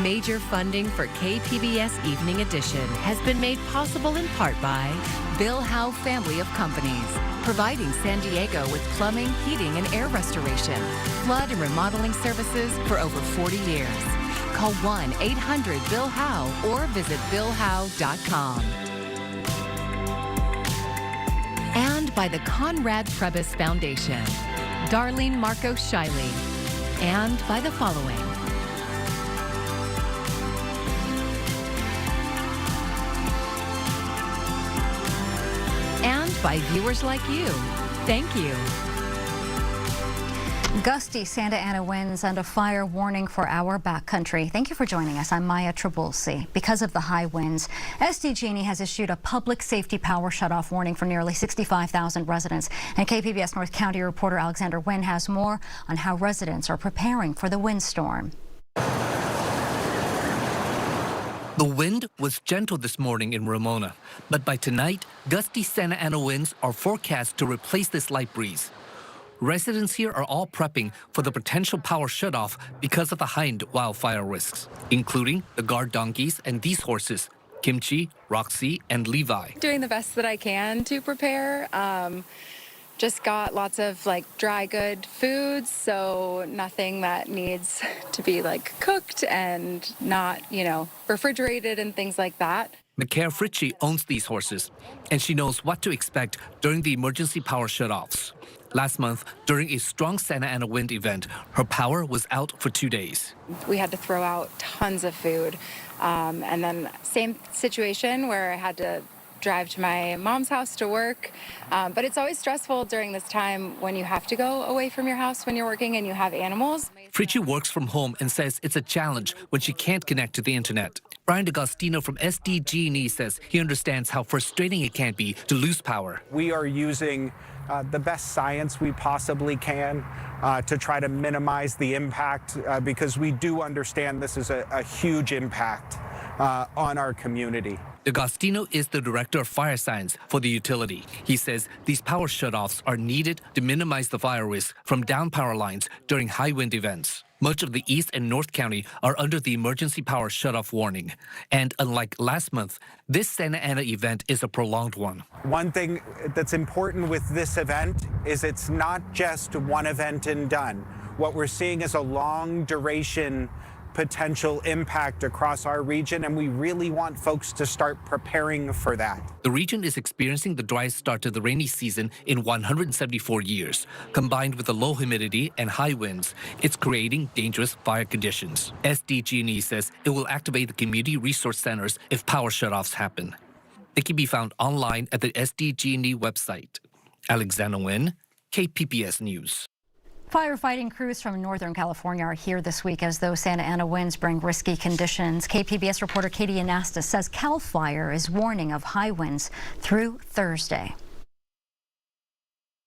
Major funding for KPBS Evening Edition has been made possible in part by Bill Howe Family of Companies, providing San Diego with plumbing, heating, and air restoration, flood and remodeling services for over 40 years. Call 1-800-BILL-HOWE or visit billhowe.com. And by the Conrad Trebas Foundation, Darlene Marco Shiley, and by the following. And by viewers like you. Thank you. Gusty Santa Ana winds and a fire warning for our backcountry. Thank you for joining us. I'm Maya Trabulsi. Because of the high winds, SDG&E has issued a public safety power shutoff warning for nearly 65,000 residents. And KPBS North County reporter Alexander Nguyen has more on how residents are preparing for the windstorm. The wind was gentle this morning in Ramona, but by tonight, gusty Santa Ana winds are forecast to replace this light breeze. Residents here are all prepping for the potential power shutoff because of the hind wildfire risks, including the guard donkeys and these horses, Kimchi, Roxy, and Levi. Doing the best that I can to prepare. Just got lots of dry good foods, so nothing that needs to be cooked and not, refrigerated and things like that. Micaiah Fritchie owns these horses, and she knows what to expect during the emergency power shutoffs. Last month, during a strong Santa Ana wind event, her power was out for 2 days. We had to throw out tons of food. And then same situation where I had to drive to my mom's house to work. But it's always stressful during this time when you have to go away from your house when you're working and you have animals. Fritchie works from home and says it's a challenge when she can't connect to the internet. Brian DeGostino from SDG&E says he understands how frustrating it can be to lose power. We are using the best science we possibly can to try to minimize the impact because we do understand this is a huge impact on our community. DeGostino is the director of fire science for the utility. He says these power shutoffs are needed to minimize the fire risk from down power lines during high wind events. Much of the East and North County are under the emergency power shutoff warning. And unlike last month, this Santa Ana event is a prolonged one. One thing that's important with this event is it's not just one event and done. What we're seeing is a long duration potential impact across our region, and we really want folks to start preparing for that. The region is experiencing the driest start to the rainy season in 174 years. Combined with the low humidity and high winds, it's creating dangerous fire conditions. SDG&E says it will activate the community resource centers if power shutoffs happen. They can be found online at the SDG&E website. Alexander Nguyen, KPBS News. Firefighting crews from Northern California are here this week as those Santa Ana winds bring risky conditions. KPBS reporter Katie Anastas says CAL FIRE is warning of high winds through Thursday.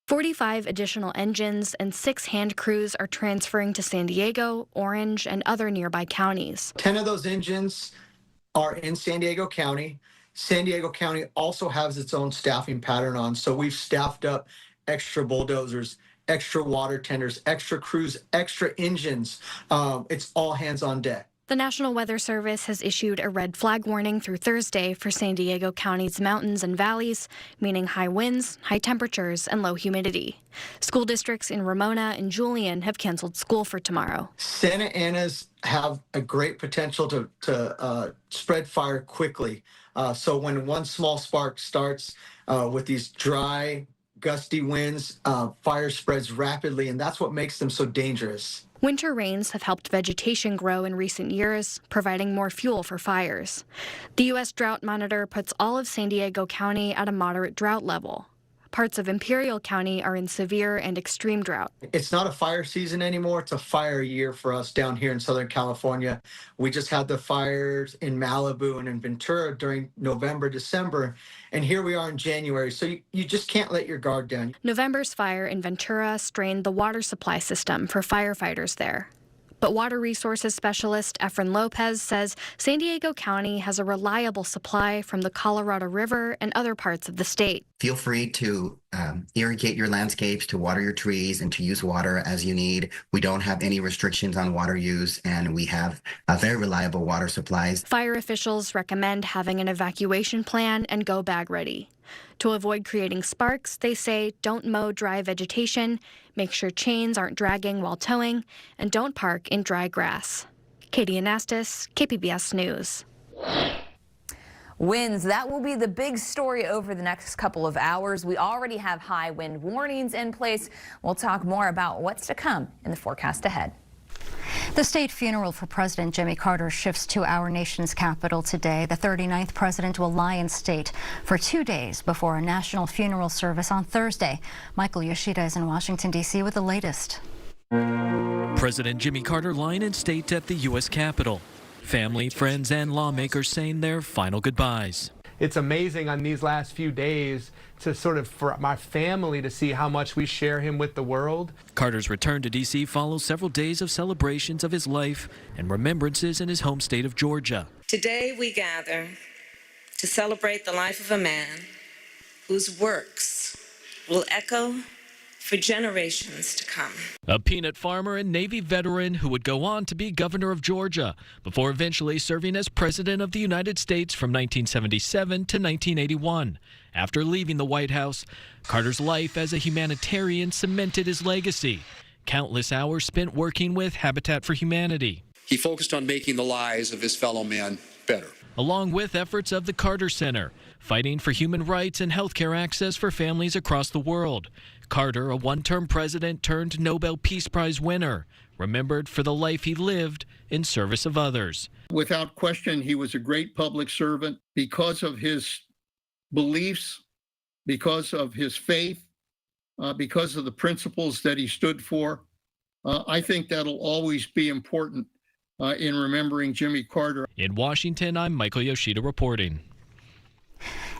45 additional engines and 6 hand crews are transferring to San Diego, Orange, and other nearby counties. 10 of those engines are in San Diego County. San Diego County also has its own staffing pattern on, so we've staffed up extra bulldozers, extra water tenders, extra crews, extra engines. It's all hands on deck. The National Weather Service has issued a red flag warning through Thursday for San Diego County's mountains and valleys, meaning high winds, high temperatures, and low humidity. School districts in Ramona and Julian have canceled school for tomorrow. Santa Anas have a great potential to spread fire quickly. So when one small spark starts with these dry, gusty winds, fire spreads rapidly, and that's what makes them so dangerous. Winter rains have helped vegetation grow in recent years, providing more fuel for fires. The U.S. Drought Monitor puts all of San Diego County at a moderate drought level. Parts of Imperial County are in severe and extreme drought. It's not a fire season anymore. It's a fire year for us down here in Southern California. We just had the fires in Malibu and in Ventura during November, December, and here we are in January. So you just can't let your guard down. November's fire in Ventura strained the water supply system for firefighters there. But water resources specialist Efren Lopez says San Diego County has a reliable supply from the Colorado River and other parts of the state. Feel free to irrigate your landscapes, to water your trees, and to use water as you need. We don't have any restrictions on water use, and we have very reliable water supplies. Fire officials recommend having an evacuation plan and go bag ready. To avoid creating sparks, they say don't mow dry vegetation, make sure chains aren't dragging while towing, and don't park in dry grass. Katie Anastas, KPBS News. Winds, that will be the big story over the next couple of hours. We already have high wind warnings in place. We'll talk more about what's to come in the forecast ahead. The state funeral for President Jimmy Carter shifts to our nation's capital today. The 39th president will lie in state for 2 days before a national funeral service on Thursday. Michael Yoshida is in Washington, D.C. with the latest. President Jimmy Carter lying in state at the U.S. Capitol. Family, friends, and lawmakers saying their final goodbyes. It's amazing on these last few days to for my family to see how much we share him with the world. Carter's return to D.C. follows several days of celebrations of his life and remembrances in his home state of Georgia. Today we gather to celebrate the life of a man whose works will echo for generations to come. A peanut farmer and Navy veteran who would go on to be governor of Georgia before eventually serving as president of the United States from 1977 to 1981. After leaving the White House, Carter's life as a humanitarian cemented his legacy. Countless hours spent working with Habitat for Humanity. He focused on making the lives of his fellow man better. Along with efforts of the Carter Center, fighting for human rights and healthcare access for families across the world. Carter, a one-term president turned Nobel Peace Prize winner, remembered for the life he lived in service of others. Without question, he was a great public servant because of his beliefs, because of his faith, because of the principles that he stood for. I think that'll always be important in remembering Jimmy Carter. In Washington, I'm Michael Yoshida reporting.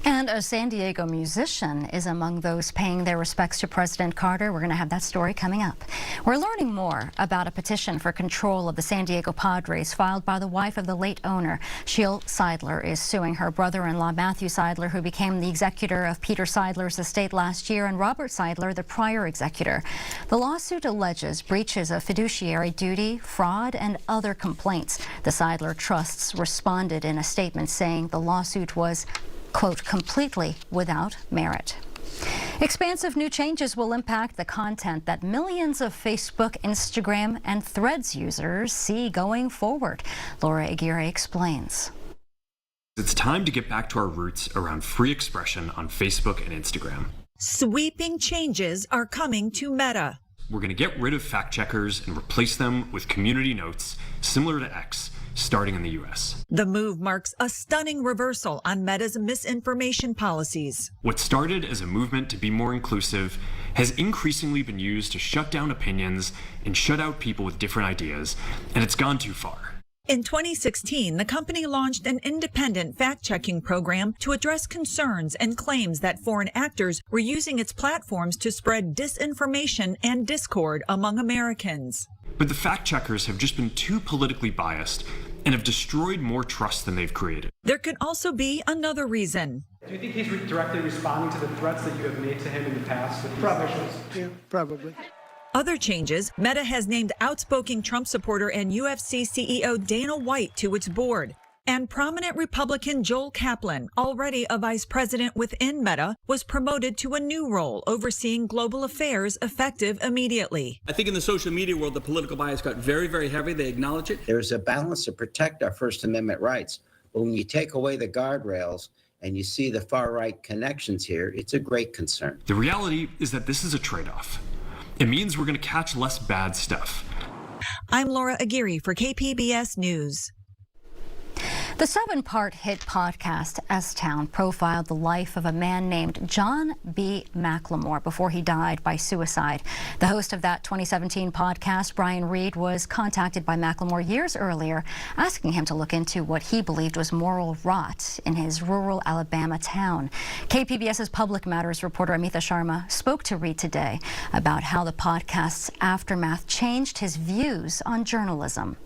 And a San Diego musician is among those paying their respects to President Carter. We're going to have that story coming up. We're learning more about a petition for control of the San Diego Padres filed by the wife of the late owner. Sheil Seidler is suing her brother-in-law, Matthew Seidler, who became the executor of Peter Seidler's estate last year, and Robert Seidler, the prior executor. The lawsuit alleges breaches of fiduciary duty, fraud, and other complaints. The Seidler trusts responded in a statement saying the lawsuit was, quote, completely without merit. Expansive new changes will impact the content that millions of Facebook, Instagram, and Threads users see going forward. Laura Aguirre explains. It's time to get back to our roots around free expression on Facebook and Instagram. Sweeping changes are coming to Meta. We're going to get rid of fact checkers and replace them with community notes similar to X, starting in the U.S. The move marks a stunning reversal on Meta's misinformation policies. What started as a movement to be more inclusive has increasingly been used to shut down opinions and shut out people with different ideas, and it's gone too far. In 2016, the company launched an independent fact-checking program to address concerns and claims that foreign actors were using its platforms to spread disinformation and discord among Americans. But the fact checkers have just been too politically biased and have destroyed more trust than they've created. There could also be another reason. Do you think he's directly responding to the threats that you have made to him in the past? Probably. Yeah, probably. Other changes, Meta has named outspoken Trump supporter and UFC CEO Dana White to its board. And prominent Republican Joel Kaplan, already a vice president within Meta, was promoted to a new role overseeing global affairs effective immediately. I think in the social media world, the political bias got very, very heavy. They acknowledge it. There's a balance to protect our First Amendment rights. But when you take away the guardrails and you see the far-right connections here, it's a great concern. The reality is that this is a trade-off. It means we're going to catch less bad stuff. I'm Laura Aguirre for KPBS News. The 7-part hit podcast, S-Town, profiled the life of a man named John B. McLemore before he died by suicide. The host of that 2017 podcast, Brian Reed, was contacted by McLemore years earlier, asking him to look into what he believed was moral rot in his rural Alabama town. KPBS's Public Matters reporter Amita Sharma spoke to Reed today about how the podcast's aftermath changed his views on journalism.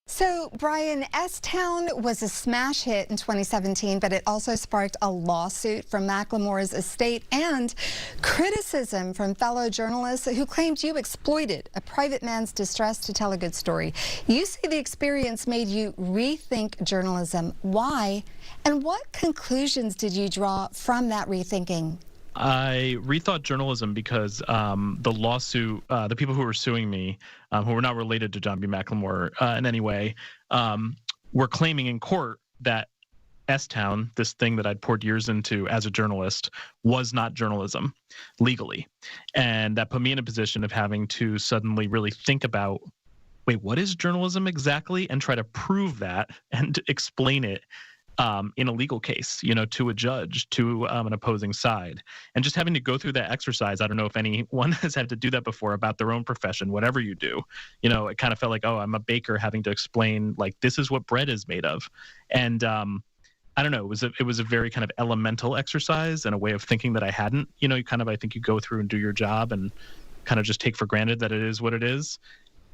So, Brian, S-Town was a smash hit in 2017, but it also sparked a lawsuit from McLemore's estate and criticism from fellow journalists who claimed you exploited a private man's distress to tell a good story. You say the experience made you rethink journalism. Why? And what conclusions did you draw from that rethinking? I rethought journalism because the lawsuit, the people who were suing me, who were not related to John B. McLemore in any way, were claiming in court that S-Town, this thing that I'd poured years into as a journalist, was not journalism legally. And that put me in a position of having to suddenly really think about, wait, what is journalism exactly? And try to prove that and explain it in a legal case, to a judge, to an opposing side. And just having to go through that exercise, I don't know if anyone has had to do that before about their own profession, whatever you do. It kind of felt like, oh, I'm a baker having to explain, like, this is what bread is made of. And I don't know, it was a very kind of elemental exercise and a way of thinking that I hadn't. I think you go through and do your job and kind of just take for granted that it is what it is.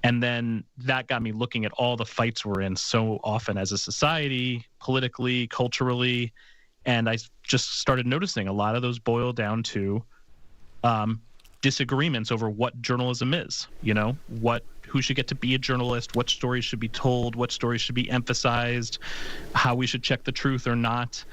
And then that got me looking at all the fights we're in so often as a society, politically, culturally. And I just started noticing a lot of those boil down to disagreements over what journalism is, who should get to be a journalist, what stories should be told, what stories should be emphasized, how we should check the truth or not.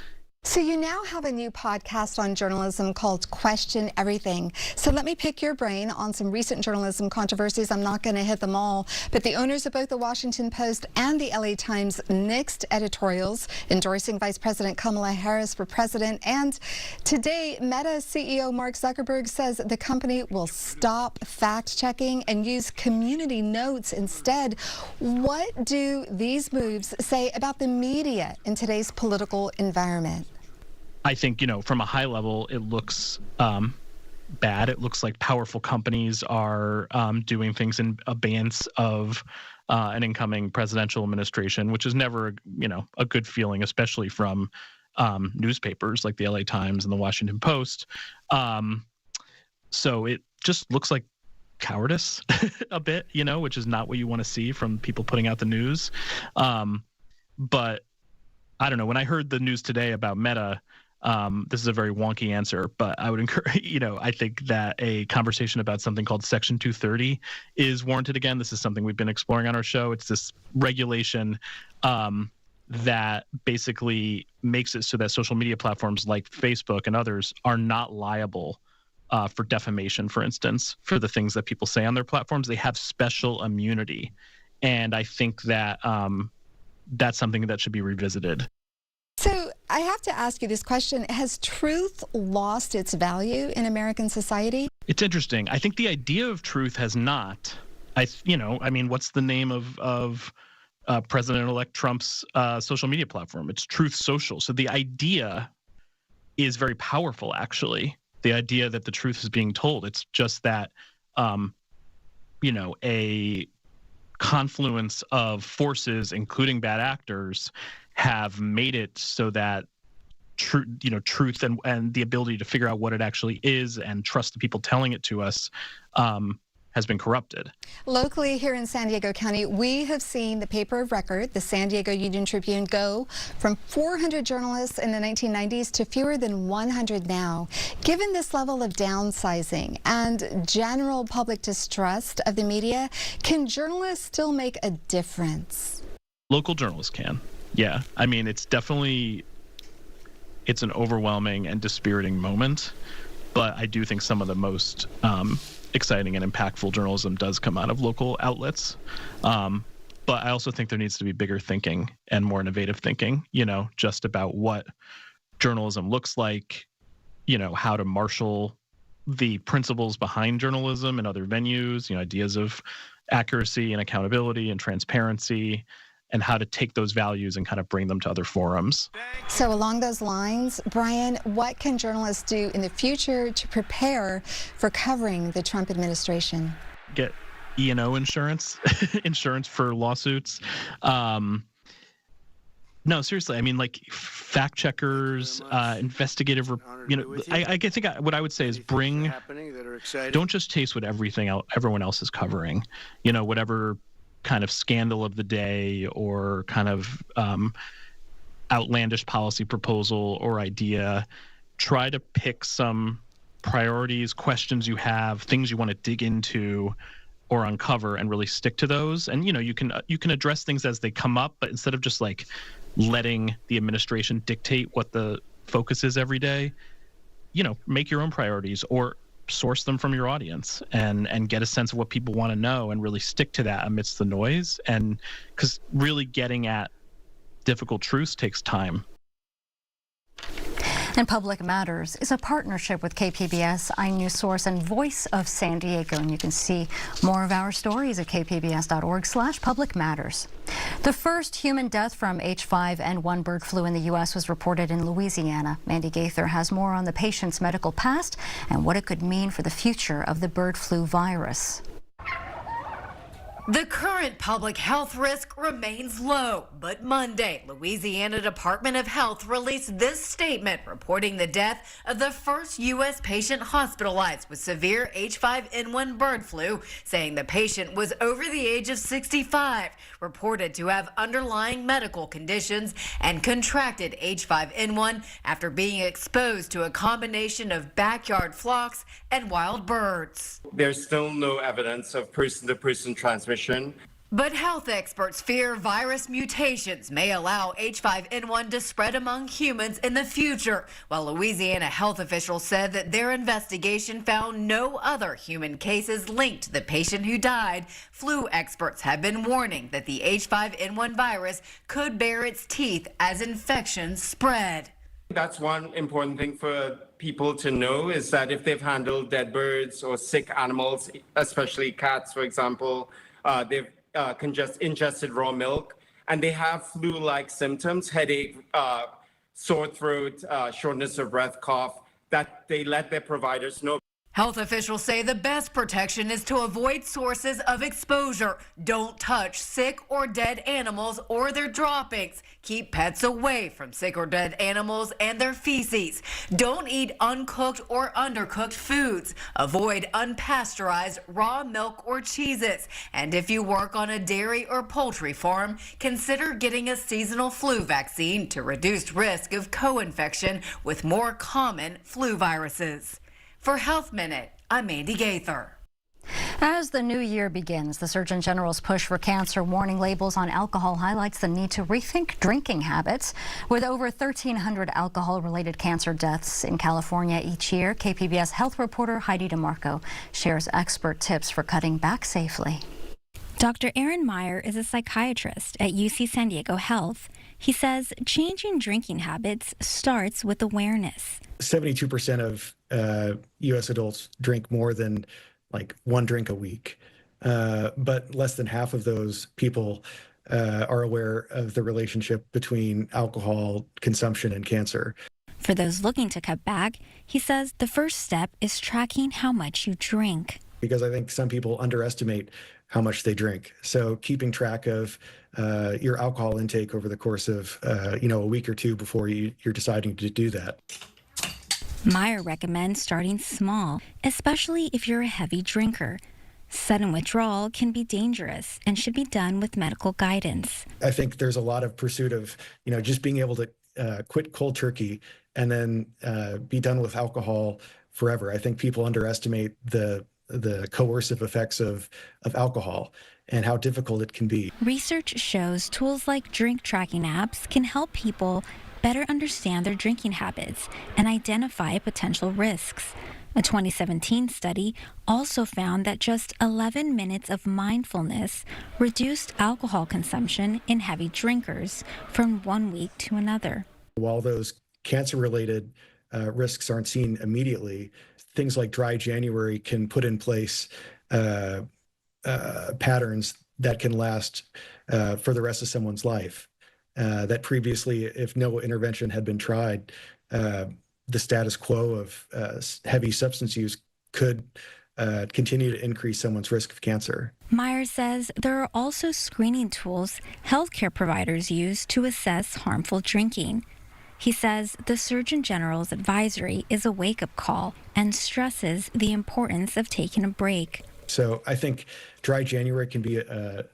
So you now have a new podcast on journalism called Question Everything. So let me pick your brain on some recent journalism controversies. I'm not going to hit them all, but the owners of both the Washington Post and the LA Times nixed editorials endorsing Vice President Kamala Harris for president. And today, Meta CEO Mark Zuckerberg says the company will stop fact-checking and use community notes instead. What do these moves say about the media in today's political environment? I think, from a high level, it looks bad. It looks like powerful companies are doing things in abeyance of an incoming presidential administration, which is never, a good feeling, especially from newspapers like the LA Times and the Washington Post. So it just looks like cowardice a bit, which is not what you want to see from people putting out the news. But I don't know. When I heard the news today about Meta, this is a very wonky answer, but I would encourage, I think that a conversation about something called Section 230 is warranted again. This is something we've been exploring on our show. It's this regulation that basically makes it so that social media platforms like Facebook and others are not liable for defamation, for instance, for the things that people say on their platforms. They have special immunity. And I think that that's something that should be revisited. So I have to ask you this question. Has truth lost its value in American society? It's interesting. I think the idea of truth has not. What's the name of President-elect Trump's social media platform? It's Truth Social. So the idea is very powerful, actually. The idea that the truth is being told. It's just that, a confluence of forces, including bad actors, have made it so that truth and the ability to figure out what it actually is and trust the people telling it to us has been corrupted. Locally here in San Diego County, we have seen the paper of record, the San Diego Union Tribune, go from 400 journalists in the 1990s to fewer than 100 now. Given this level of downsizing and general public distrust of the media, can journalists still make a difference? Local journalists can. Yeah, it's an overwhelming and dispiriting moment, but I do think some of the most exciting and impactful journalism does come out of local outlets. But I also think there needs to be bigger thinking and more innovative thinking, just about what journalism looks like, how to marshal the principles behind journalism and other venues, ideas of accuracy and accountability and transparency, and how to take those values and kind of bring them to other forums. So along those lines, Brian, what can journalists do in the future to prepare for covering the Trump administration? Get E&O insurance, insurance for lawsuits. No, seriously. I mean, like fact checkers, investigative. I think what I would say is don't just chase what everyone else is covering. Whatever kind of scandal of the day or kind of outlandish policy proposal or idea. Try to pick some priorities, questions you have, things you want to dig into or uncover, and really stick to those. And you can address things as they come up, but instead of just like letting the administration dictate what the focus is every day, make your own priorities or source them from your audience and get a sense of what people want to know and really stick to that amidst the noise. And because really getting at difficult truths takes time. And Public Matters is a partnership with KPBS, iNewsSource, and Voice of San Diego. And you can see more of our stories at kpbs.org/Public Matters. The first human death from H5N1 bird flu in the U.S. was reported in Louisiana. Mandy Gaither has more on the patient's medical past and what it could mean for the future of the bird flu virus. The current public health risk remains low, but Monday, Louisiana Department of Health released this statement reporting the death of the first U.S. patient hospitalized with severe H5N1 bird flu, saying the patient was over the age of 65, reported to have underlying medical conditions, and contracted H5N1 after being exposed to a combination of backyard flocks and wild birds. There's still no evidence of person-to-person transmission. But health experts fear virus mutations may allow H5N1 to spread among humans in the future, while Louisiana health officials said that their investigation found no other human cases linked to the patient who died. Flu experts have been warning that the H5N1 virus could bare its teeth as infections spread. That's one important thing for people to know, is that if they've handled dead birds or sick animals, especially cats, for example, they've ingested raw milk, and they have flu-like symptoms, headache, sore throat, shortness of breath, cough, that they let their providers know. Health officials say the best protection is to avoid sources of exposure. Don't touch sick or dead animals or their droppings. Keep pets away from sick or dead animals and their feces. Don't eat uncooked or undercooked foods. Avoid unpasteurized raw milk or cheeses. And if you work on a dairy or poultry farm, consider getting a seasonal flu vaccine to reduce risk of co-infection with more common flu viruses. For Health Minute, I'm Mandy Gaither. As the new year begins, the Surgeon General's push for cancer warning labels on alcohol highlights the need to rethink drinking habits. With over 1,300 alcohol-related cancer deaths in California each year, KPBS health reporter Heidi DeMarco shares expert tips for cutting back safely. Dr. Aaron Meyer is a psychiatrist at UC San Diego Health. He says changing drinking habits starts with awareness. 72% of U.S. adults drink more than like one drink a week, but less than half of those people are aware of the relationship between alcohol consumption and cancer. For those looking to cut back, he says the first step is tracking how much you drink. Because I think some people underestimate how much they drink. So keeping track of your alcohol intake over the course of a week or two before you're deciding to do that. Meyer recommends starting small, especially if you're a heavy drinker. Sudden withdrawal can be dangerous and should be done with medical guidance. I think there's a lot of pursuit of, just being able to quit cold turkey and then be done with alcohol forever. I think people underestimate the coercive effects of alcohol and how difficult it can be. Research shows tools like drink tracking apps can help people better understand their drinking habits and identify potential risks. A 2017 study also found that just 11 minutes of mindfulness reduced alcohol consumption in heavy drinkers from 1 week to another. While those cancer-related risks aren't seen immediately, things like dry January can put in place patterns that can last for the rest of someone's life. That previously, if no intervention had been tried, the status quo of heavy substance use could continue to increase someone's risk of cancer. Myers says there are also screening tools healthcare providers use to assess harmful drinking. He says the Surgeon General's advisory is a wake-up call and stresses the importance of taking a break. So I think dry January can be a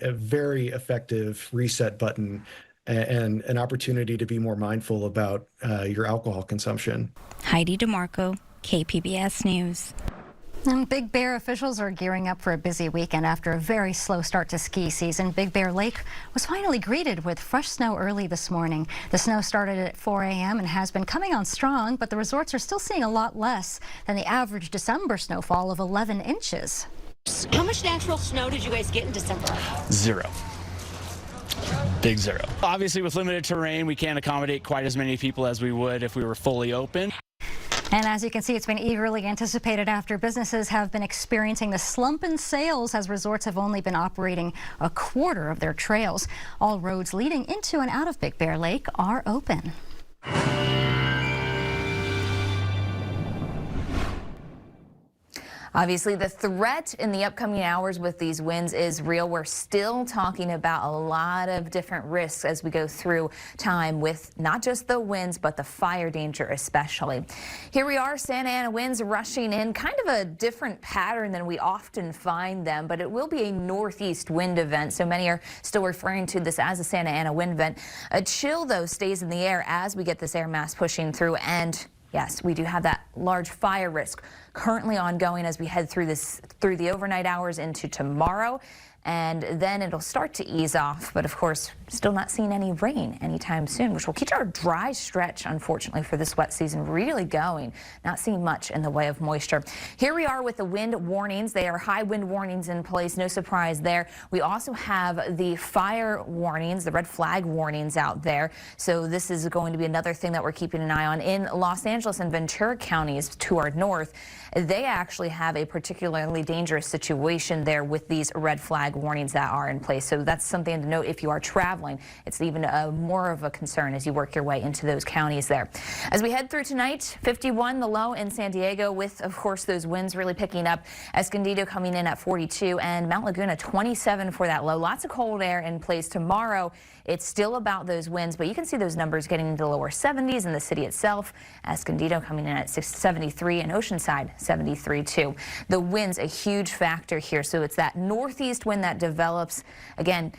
very effective reset button and an opportunity to be more mindful about your alcohol consumption. Heidi DeMarco, KPBS News. And Big Bear officials are gearing up for a busy weekend after a very slow start to ski season. Big Bear Lake was finally greeted with fresh snow early this morning. The snow started at 4 a.m. and has been coming on strong, but the resorts are still seeing a lot less than the average December snowfall of 11 inches. How much natural snow did you guys get in December? 0. Big 0. Obviously, with limited terrain, we can't accommodate quite as many people as we would if we were fully open. And as you can see, it's been eagerly anticipated after businesses have been experiencing the slump in sales as resorts have only been operating a quarter of their trails. All roads leading into and out of Big Bear Lake are open. Obviously, the threat in the upcoming hours with these winds is real. We're still talking about a lot of different risks as we go through time with not just the winds, but the fire danger especially. Here we are, Santa Ana winds rushing in, kind of a different pattern than we often find them, but it will be a northeast wind event. So many are still referring to this as a Santa Ana wind event. A chill, though, stays in the air as we get this air mass pushing through, and yes, we do have that large fire risk currently ongoing as we head through the overnight hours into tomorrow. And then it'll start to ease off. But of course, still not seeing any rain anytime soon, which will keep our dry stretch, unfortunately, for this wet season really going. Not seeing much in the way of moisture. Here we are with the wind warnings. They are high wind warnings in place. No surprise there. We also have the fire warnings, the red flag warnings out there. So this is going to be another thing that we're keeping an eye on. In Los Angeles and Ventura counties to our north, they actually have a particularly dangerous situation there with these red flag warnings that are in place. So that's something to note if you are traveling. It's even more of a concern as you work your way into those counties there. As we head through tonight, 51 the low in San Diego with, of course, those winds really picking up. Escondido coming in at 42 and Mount Laguna 27 for that low. Lots of cold air in place tomorrow. It's still about those winds, but you can see those numbers getting into the lower 70s in the city itself. Escondido coming in at 73 and Oceanside 73 too. The wind's a huge factor here. So it's that northeast wind that develops. Again,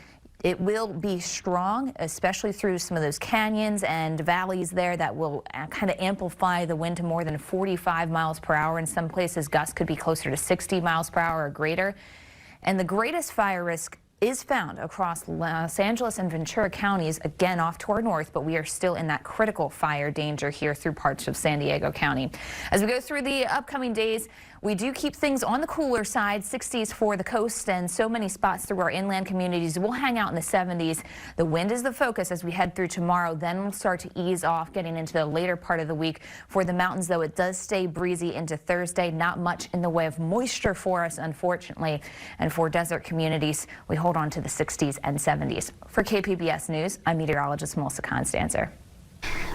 it will be strong, especially through some of those canyons and valleys there that will kind of amplify the wind to more than 45 miles per hour. In some places, gusts could be closer to 60 miles per hour or greater. And the greatest fire risk is found across Los Angeles and Ventura counties, again off to our north, but we are still in that critical fire danger here through parts of San Diego County. As we go through the upcoming days, we do keep things on the cooler side, 60s for the coast, and so many spots through our inland communities will hang out in the 70s. The wind is the focus as we head through tomorrow, then we'll start to ease off getting into the later part of the week. For the mountains, though, it does stay breezy into Thursday. Not much in the way of moisture for us, unfortunately. And for desert communities, we hold on to the 60s and 70s. For KPBS News, I'm meteorologist Melissa Constanzer.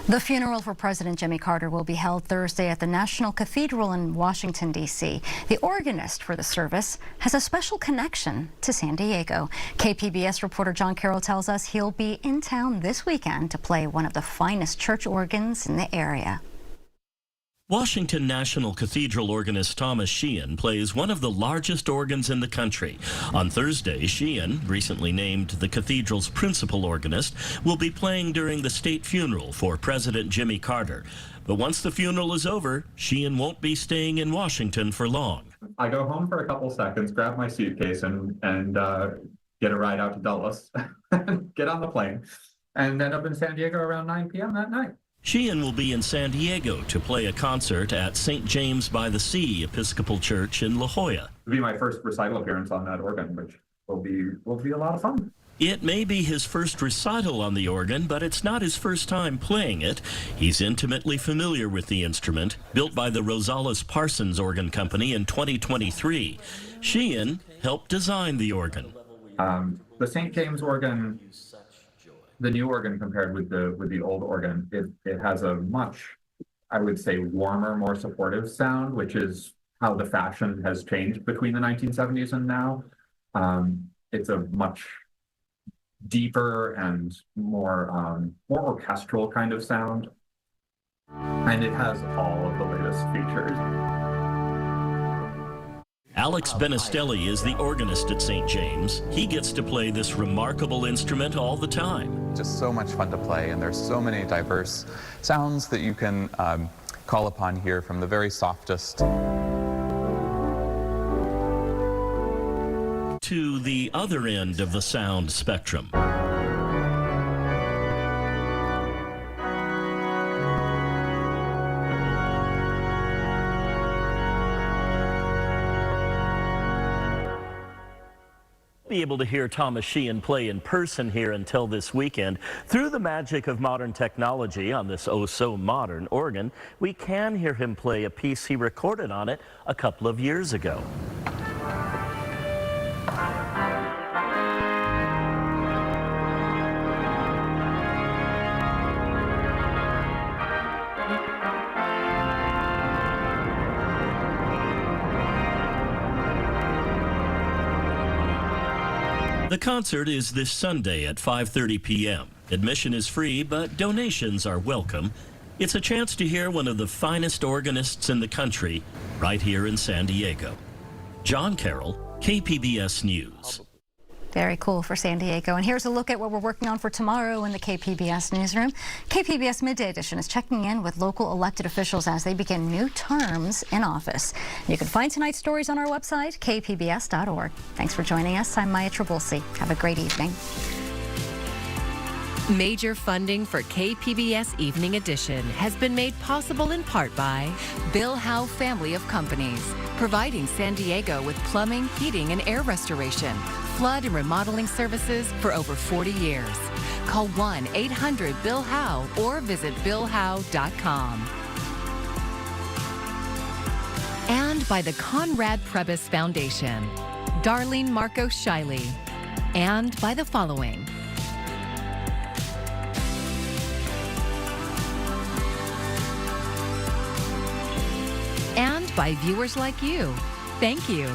The funeral for President Jimmy Carter will be held Thursday at the National Cathedral in Washington, D.C. The organist for the service has a special connection to San Diego. KPBS reporter John Carroll tells us he'll be in town this weekend to play one of the finest church organs in the area. Washington National Cathedral organist Thomas Sheehan plays one of the largest organs in the country. On Thursday, Sheehan, recently named the cathedral's principal organist, will be playing during the state funeral for President Jimmy Carter. But once the funeral is over, Sheehan won't be staying in Washington for long. I go home for a couple seconds, grab my suitcase, and get a ride out to Dulles, get on the plane, and end up in San Diego around 9 p.m. that night. Sheehan will be in San Diego to play a concert at St. James by the Sea Episcopal Church in La Jolla. It'll be my first recital appearance on that organ, which will be a lot of fun. It may be his first recital on the organ, but it's not his first time playing it. He's intimately familiar with the instrument, built by the Rosales Parsons Organ Company in 2023. Sheehan helped design the organ. The St. James organ, the new organ compared with the old organ, it has a much, I would say, warmer, more supportive sound, which is how the fashion has changed between the 1970s and now. It's a much deeper and more orchestral kind of sound, and it has all of the latest features. Alex Benestelli is the organist at St. James. He gets to play this remarkable instrument all the time. Just so much fun to play, and there's so many diverse sounds that you can call upon here, from the very softest to the other end of the sound spectrum. Be able to hear Thomas Sheehan play in person here until this weekend. Through the magic of modern technology on this oh-so-modern organ, we can hear him play a piece he recorded on it a couple of years ago. The concert is this Sunday at 5:30 p.m. Admission is free, but donations are welcome. It's a chance to hear one of the finest organists in the country right here in San Diego. John Carroll, KPBS News. Very cool for San Diego. And here's a look at what we're working on for tomorrow in the KPBS newsroom. KPBS Midday Edition is checking in with local elected officials as they begin new terms in office. You can find tonight's stories on our website, kpbs.org. Thanks for joining us. I'm Maya Trabulsi. Have a great evening. Major funding for KPBS Evening Edition has been made possible in part by Bill Howe Family of Companies, providing San Diego with plumbing, heating, and air restoration, flood and remodeling services for over 40 years. Call 1-800-BILL-HOWE or visit billhowe.com. And by the Conrad Prebys Foundation, Darlene Marco Shiley, and by the following. And by viewers like you. Thank you.